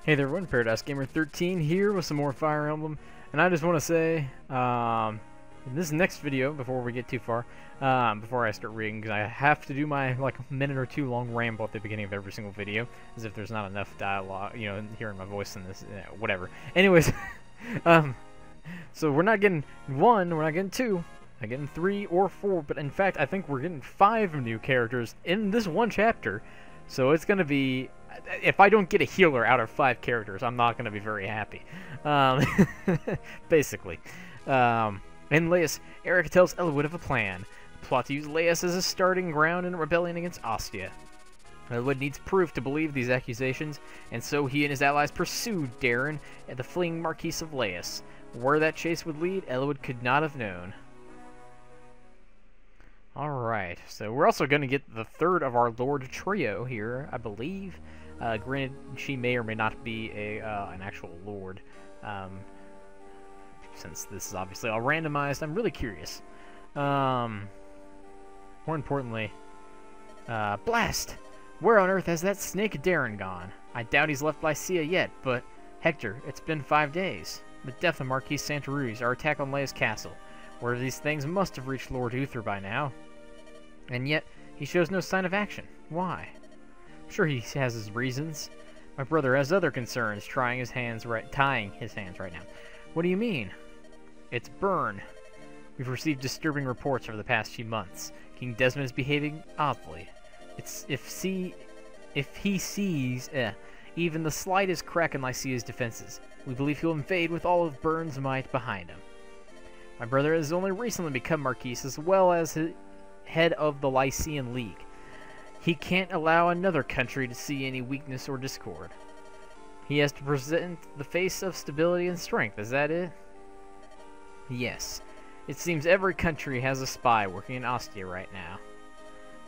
Hey there everyone, Paradise Gamer 13 here with some more Fire Emblem, and I just want to say, in this next video, before we get too far, before I start reading, because I have to do my, like, minute or two long ramble at the beginning of every single video, as if there's not enough dialogue, you know, hearing my voice in this, whatever. Anyways, so we're not getting 1, we're not getting 2, not getting 3 or 4, but in fact, I think we're getting 5 new characters in this one chapter, so it's going to be... If I don't get a healer out of 5 characters, I'm not going to be very happy. Basically. In Laius, Eric tells Eliwood of a plan. The plot to use Laius as a starting ground in a rebellion against Ostia. Eliwood needs proof to believe these accusations, and so he and his allies pursue Darren and the fleeing Marquis of Laius. Where that chase would lead, Eliwood could not have known. Alright, so we're also going to get the third of our Lord Trio here, I believe. Granted, she may or may not be an actual Lord. Since this is obviously all randomized, I'm really curious. More importantly, Blast! Where on earth has that snake Darren gone? I doubt he's left Lycia yet, but Hector, it's been 5 days. The death of Marquis Santaruz, our attack on Laius Castle. Where these things must have reached Lord Uther by now. And yet, he shows no sign of action. Why? I'm sure he has his reasons. My brother has other concerns, tying his hands right now. What do you mean? It's Byrne. We've received disturbing reports over the past few months. King Desmond is behaving oddly. If he sees even the slightest crack in Lycia's defenses, we believe he'll invade with all of Byrne's might behind him. My brother has only recently become Marquis, as well as head of the Lycian League. He can't allow another country to see any weakness or discord. He has to present the face of stability and strength, is that it? Yes. It seems every country has a spy working in Ostia right now.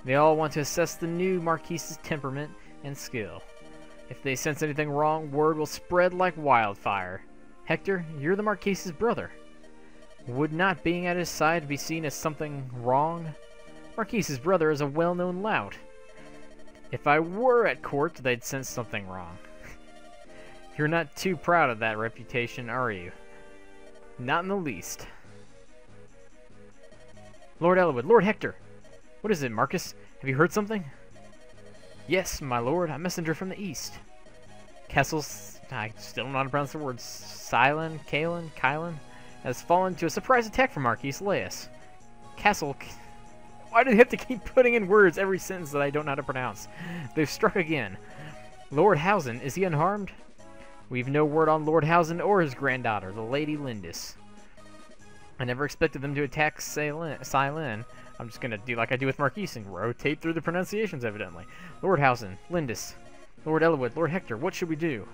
They all want to assess the new Marquis's temperament and skill. If they sense anything wrong, word will spread like wildfire. Hector, you're the Marquis's brother. Would not being at his side be seen as something wrong? Marquis's brother is a well-known lout. If I were at court, they'd sense something wrong. You're not too proud of that reputation, are you? Not in the least. Lord Eliwood, Lord Hector! What is it, Marcus? Have you heard something? Yes, my lord, a messenger from the east. Castle's... I still don't know how to pronounce the words. Kylan? Has fallen to a surprise attack from Marquis Laius. Castle... Why do they have to keep putting in words every sentence that I don't know how to pronounce? They've struck again. Lord Hausen, is he unharmed? We've no word on Lord Hausen or his granddaughter, the Lady Lindis. I never expected them to attack Cylin. I'm just gonna do like I do with Marquis and rotate through the pronunciations, evidently. Lord Hausen, Lindis, Lord Eliwood, Lord Hector, what should we do?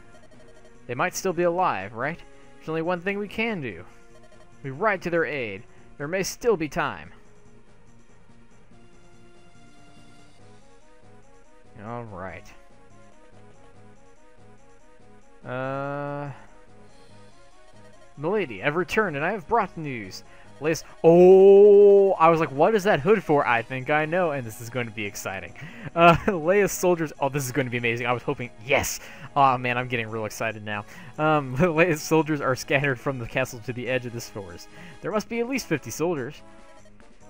They might still be alive, right? There's only one thing we can do. We ride to their aid. There may still be time. Alright. Milady, I've returned and I have brought news. Laius... Oh! I was like, what is that hood for? I think I know, and this is going to be exciting. Laius soldiers... Oh, this is going to be amazing. I was hoping... Yes! Oh, man, I'm getting real excited now. Laius soldiers are scattered from the castle to the edge of this forest. There must be at least 50 soldiers.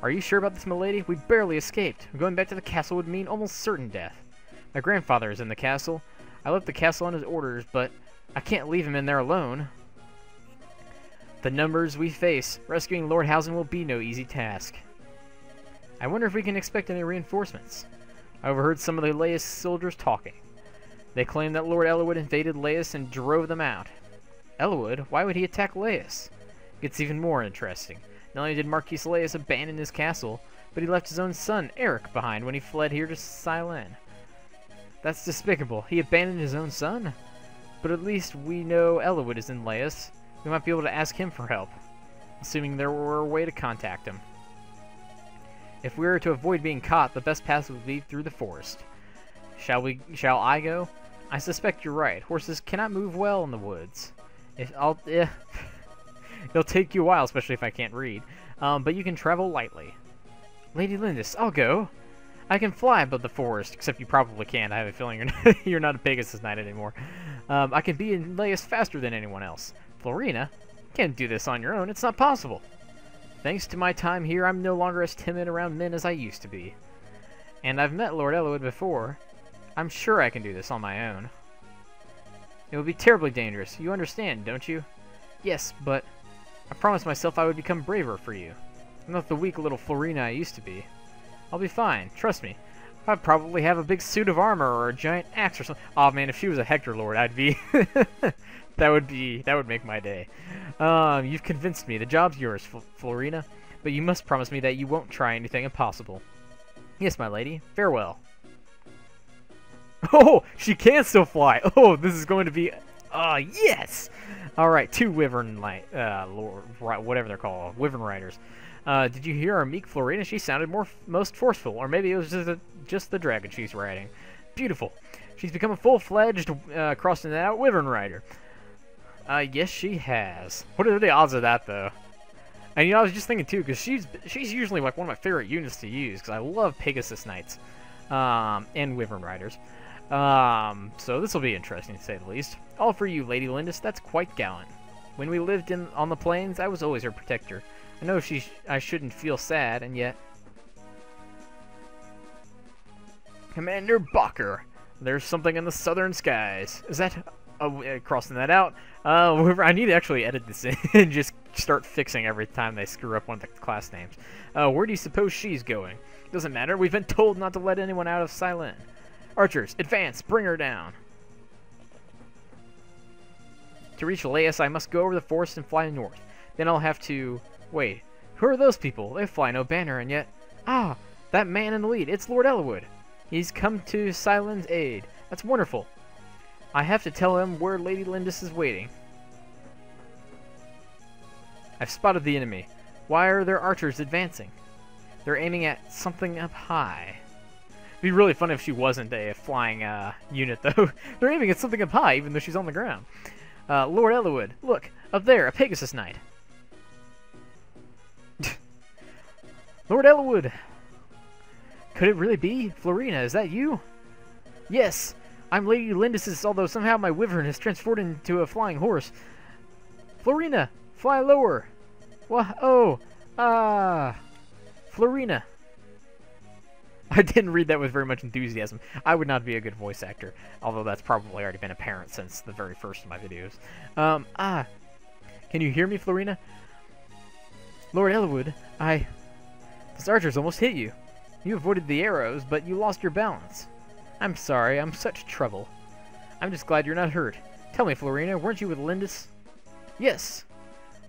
Are you sure about this, milady? We barely escaped. Going back to the castle would mean almost certain death. My grandfather is in the castle. I left the castle on his orders, but I can't leave him in there alone. The numbers we face, rescuing Lord Hausen will be no easy task. I wonder if we can expect any reinforcements. I overheard some of the Laius soldiers talking. They claim that Lord Eliwood invaded Laius and drove them out. Eliwood? Why would he attack Laius? It gets even more interesting. Not only did Marquis Laius abandon his castle, but he left his own son, Eric, behind when he fled here to Cylin. That's despicable. He abandoned his own son? But at least we know Eliwood is in Laius. We might be able to ask him for help, assuming there were a way to contact him. If we were to avoid being caught, the best path would lead through the forest. Shall I go? I suspect you're right. Horses cannot move well in the woods. It'll take you a while, especially if I can't read. But you can travel lightly. Lady Lindis, I'll go. I can fly above the forest, except you probably can't. I have a feeling you're not a Pegasus Knight anymore. I can be in Laius faster than anyone else. Florina? Can't do this on your own. It's not possible. Thanks to my time here, I'm no longer as timid around men as I used to be. And I've met Lord Eliwood before. I'm sure I can do this on my own. It would be terribly dangerous. You understand, don't you? Yes, but I promised myself I would become braver for you. I'm not the weak little Florina I used to be. I'll be fine. Trust me. I'd probably have a big suit of armor or a giant axe or something. Oh man, if she was a Hector Lord, I'd be... that would make my day. You've convinced me. The job's yours, Florina. But you must promise me that you won't try anything impossible. Yes, my lady. Farewell. Oh, she can still fly. Oh, this is going to be... yes! Alright, 2 Wyvern Lord, whatever they're called. Wyvern Riders. Did you hear our meek Florina? She sounded most forceful. Or maybe it was just the dragon she's riding. Beautiful. She's become a full-fledged, crossing that out Wyvern Rider. Yes, she has. What are the odds of that, though? And, you know, I was just thinking, too, because she's usually, like, one of my favorite units to use, because I love Pegasus Knights, and Wyvern Riders. So this will be interesting, to say the least. All for you, Lady Lindis. That's quite gallant. When we lived on the plains, I was always her protector. I know I shouldn't feel sad, and yet... Commander Bacher, there's something in the southern skies. Is that... crossing that out. I need to actually edit this in and just start fixing every time they screw up one of the class names. Where do you suppose she's going? Doesn't matter. We've been told not to let anyone out of Silent. Archers, advance! Bring her down! To reach Laius, I must go over the forest and fly north. Then I'll have to... Wait, who are those people? They fly no banner, and yet... Ah! That man in the lead. It's Lord Eliwood. He's come to Silent's aid. That's wonderful. I have to tell him where Lady Lindis is waiting. I've spotted the enemy. Why are their archers advancing? They're aiming at something up high. It'd be really fun if she wasn't a flying unit, though. They're aiming at something up high, even though she's on the ground. Lord Eliwood, look, up there, a Pegasus Knight. Lord Eliwood! Could it really be? Florina, is that you? Yes! I'm Lady Lindis, although somehow my wyvern has transformed into a flying horse. Florina, fly lower. Florina. I didn't read that with very much enthusiasm. I would not be a good voice actor, although that's probably already been apparent since the very first of my videos. Can you hear me, Florina? Lord Eliwood, Those archers almost hit you. You avoided the arrows, but you lost your balance. I'm sorry, I'm such trouble. I'm just glad you're not hurt. Tell me, Florina, weren't you with Lindis? Yes.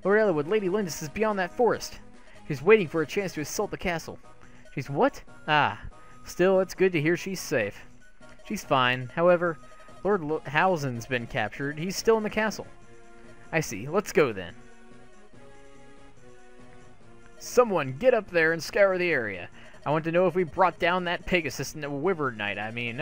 Lord Eliwood, Lady Lindis is beyond that forest. She's waiting for a chance to assault the castle. She's what? Still, it's good to hear she's safe. She's fine. However, Lord Hausen's been captured. He's still in the castle. I see. Let's go, then. Someone get up there and scour the area. I want to know if we brought down that Pegasus Wyvern Knight. I mean,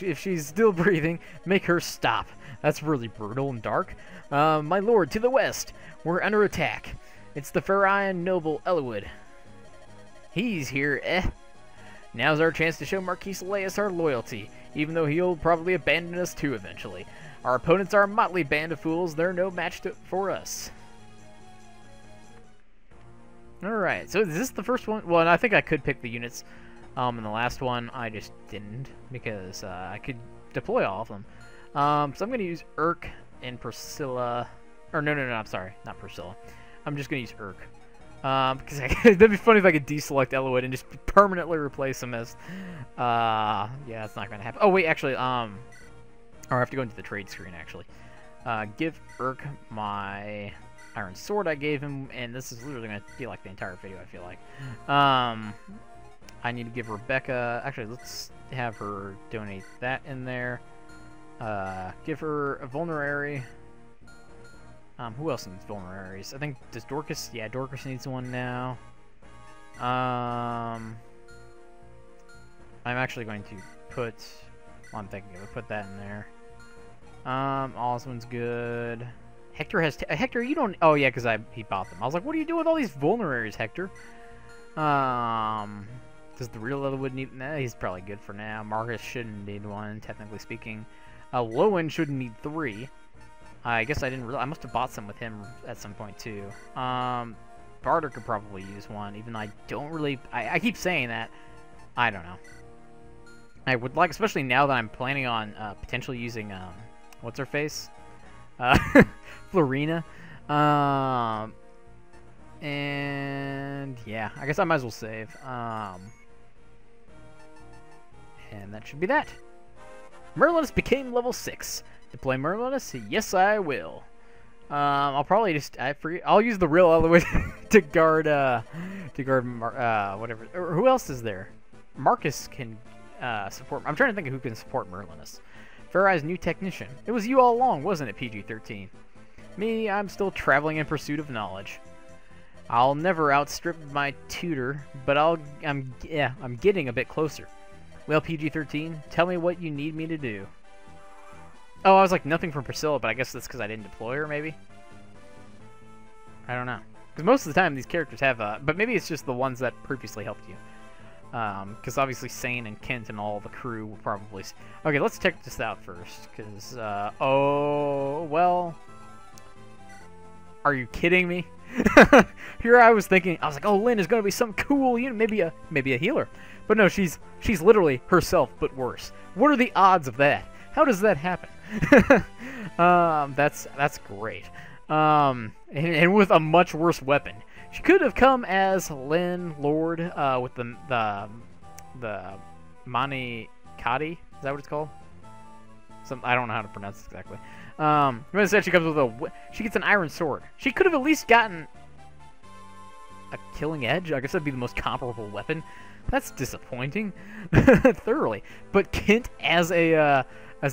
if she's still breathing, make her stop. That's really brutal and dark. My lord, to the west. We're under attack. It's the Pharaoh noble Eliwood. He's here, Now's our chance to show Marquis Laius our loyalty, even though he'll probably abandon us too eventually. Our opponents are a motley band of fools. They're no match for us. Alright, so is this the first one? Well, I think I could pick the units in the last one. I just didn't, because I could deploy all of them. So I'm going to use Urk and Priscilla. Or no, I'm sorry. Not Priscilla. I'm just going to use Urk. Because that'd be funny if I could deselect Eliwood and just permanently replace him as... yeah, that's not going to happen. Oh, wait, actually, or I have to go into the trade screen, actually. Give Urk my... Iron Sword I gave him, and this is literally going to be like the entire video, I feel like. I need to give Rebecca... Actually, let's have her donate that in there. Give her a Vulnerary. Who else needs Vulneraries? I think, does Dorcas... Yeah, Dorcas needs one now. I'm actually going to put... Well, I'm thinking of put that in there. Osmond's good. Hector has... Hector, you don't... Oh, yeah, because he bought them. I was like, what do you do with all these Vulneraries, Hector? Does the real Eliwood need... Nah, he's probably good for now. Marcus shouldn't need one, technically speaking. Lowen should need 3. I guess I didn't really... I must have bought some with him at some point, too. Barter could probably use 1, even though I don't really... I keep saying that. I don't know. I would like, especially now that I'm planning on potentially using... what's her face? Florina. And... yeah, I guess I might as well save. And that should be that. Merlinus became level 6. Deploy Merlinus? Yes, I will. I'll probably just I'll use the real Eloid to guard whatever. Or who else is there? Marcus can support. I'm trying to think of who can support Merlinus. Farai's new technician. It was you all along, wasn't it, PG-13? Me, I'm still traveling in pursuit of knowledge. I'll never outstrip my tutor, but I'm getting a bit closer. Well, PG-13, tell me what you need me to do. Oh, I was like, nothing from Priscilla, but I guess that's because I didn't deploy her, maybe? I don't know. Because most of the time, these characters have, but maybe it's just the ones that previously helped you. Because obviously Sane and Kent and all the crew will probably... Okay, let's check this out first, because, oh, well... Are you kidding me? Here I was thinking, I was like, oh, Lynn is going to be some cool, you know, maybe a healer. But no, she's literally herself, but worse. What are the odds of that? How does that happen? That's great. And with a much worse weapon. She could have come as Lynn Lord with the Mani Kadi. Is that what it's called? I don't know how to pronounce it exactly. Instead, she comes with she gets an iron sword. She could have at least gotten a killing edge. I guess that'd be the most comparable weapon. That's disappointing, thoroughly. But Kent as a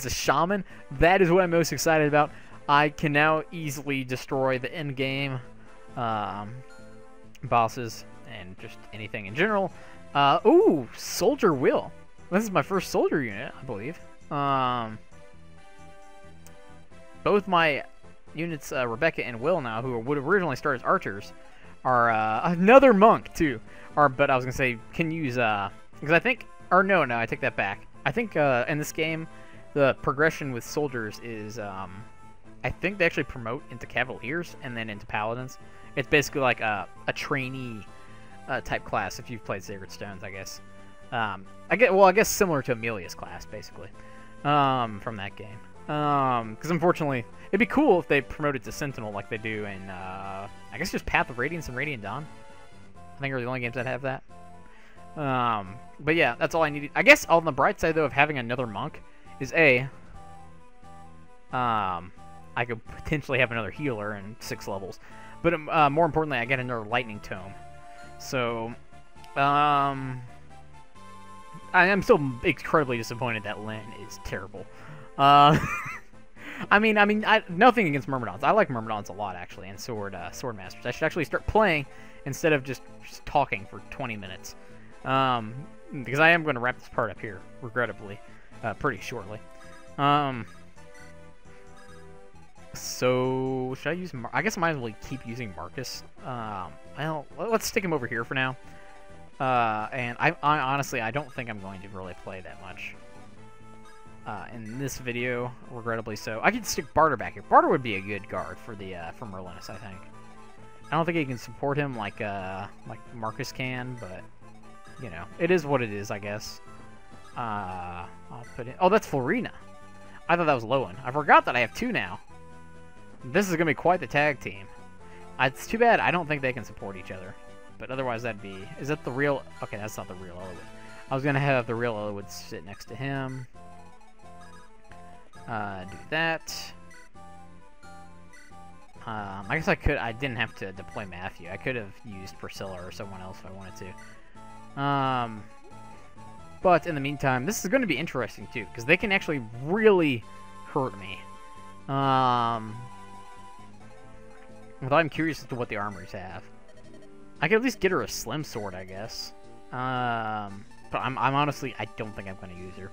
shaman, that is what I'm most excited about. I can now easily destroy the end game bosses and just anything in general. Ooh, Soldier Will. This is my first soldier unit, I believe. Both my units, Rebecca and Will now, who would originally start as archers, are another monk too. But I was gonna say can use because I think, or no, I take that back. I think in this game the progression with soldiers is I think they actually promote into cavaliers and then into paladins. It's basically like a trainee type class if you've played Sacred Stones, I guess. I guess similar to Amelia's class basically from that game. Because unfortunately, it'd be cool if they promoted to Sentinel like they do in I guess just Path of Radiance and Radiant Dawn. I think are the only games that have that. But yeah, that's all I needed. I guess on the bright side though of having another monk is I could potentially have another healer in 6 levels, but more importantly, I get another lightning tome. So, I am still incredibly disappointed that Lynn is terrible. I mean, nothing against Myrmidons. I like Myrmidons a lot actually, and Sword Masters. I should actually start playing instead of just talking for 20 minutes. Because I am going to wrap this part up here, regrettably, pretty shortly. So should I use? I guess I might as well keep using Marcus. Well, let's stick him over here for now. And I honestly, I don't think I'm going to really play that much in this video, regrettably so. I could stick Barter back here. Barter would be a good guard for the for Merlinus, I think. I don't think he can support him like Marcus can, but you know, it is what it is, I guess. I'll put in. Oh, that's Florina. I thought that was Lowen. I forgot that I have 2 now. This is gonna be quite the tag team. It's too bad I don't think they can support each other. But otherwise, that'd be. Is that the real? Okay, that's not the real Elwood. I was gonna have the real Elwood sit next to him. Do that. I guess I could. I didn't have to deploy Matthew. I could have used Priscilla or someone else if I wanted to. But in the meantime, this is going to be interesting too, because they can actually really hurt me. Although I'm curious as to what the armories have. I could at least get her a slim sword, I guess. But I'm honestly, I don't think I'm going to use her.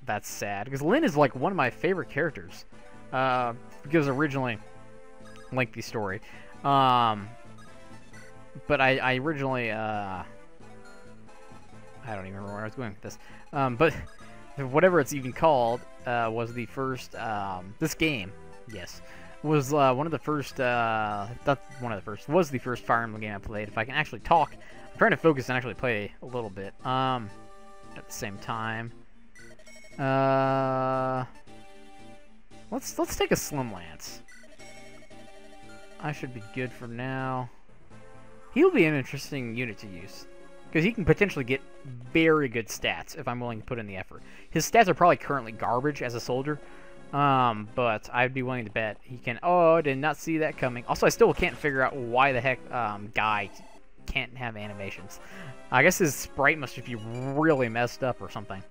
That's sad, because Lynn is like one of my favorite characters. Because originally, lengthy story. But I originally, I don't even remember where I was going with this. But whatever it's even called, was the first, this game, yes, was one of the first, not one of the first, was the first Fire Emblem game I played. If I can actually talk, I'm trying to focus and actually play a little bit, at the same time. Let's take a Slim Lance. I should be good for now. He'll be an interesting unit to use, because he can potentially get very good stats if I'm willing to put in the effort. His stats are probably currently garbage as a soldier, but I'd be willing to bet he can... Oh, I did not see that coming. Also, I still can't figure out why the heck Guy can't have animations. I guess his sprite must just be really messed up or something.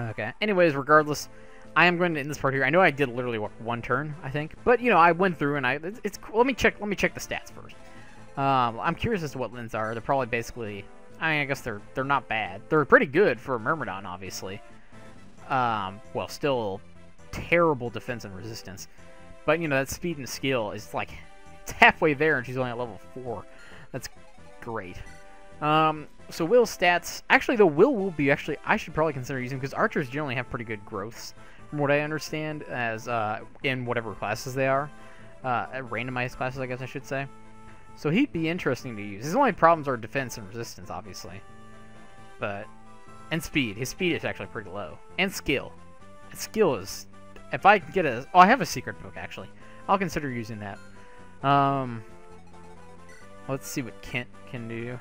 Okay. Anyways, regardless, I am going to end this part here. I know I did literally what, one turn, I think, but you know, I went through and it's let me check the stats first. I'm curious as to what Lins are. They're probably basically, I mean, I guess they're not bad. They're pretty good for a Myrmidon, obviously. Well, still terrible defense and resistance, but you know, that speed and skill is like it's halfway there, and she's only at level 4. That's great. So Will's stats, actually though, Will will be actually, I should probably consider using, because archers generally have pretty good growths, from what I understand, as in whatever classes they are, randomized classes, I guess I should say. So he'd be interesting to use. His only problems are defense and resistance, obviously, and speed. His speed is actually pretty low, and skill. His skill is, if I can get a, oh, I have a secret book actually. I'll consider using that. Let's see what Kent can do.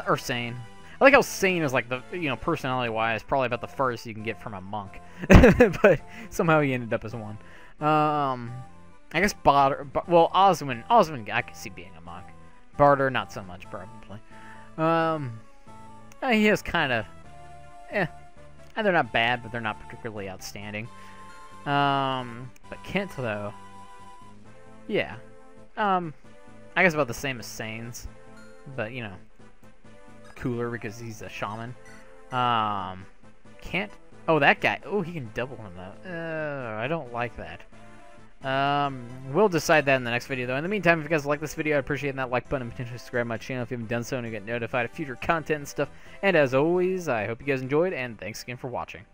Or Sane. I like how Sane is like the, you know, personality-wise, probably about the farthest you can get from a monk. But somehow he ended up as one. I guess Barter, well, Oswin, I could see being a monk. Barter, not so much, probably. He has kind of, and they're not bad, but they're not particularly outstanding. But Kent, though, yeah. I guess about the same as Sane's, but, you know, cooler because he's a shaman. Can't... Oh, that guy. Oh, he can double him, though. I don't like that. We'll decide that in the next video, though. In the meantime, if you guys like this video, I'd appreciate that like button and potentially subscribe to my channel if you haven't done so and you get notified of future content and stuff. And as always, I hope you guys enjoyed, and thanks again for watching.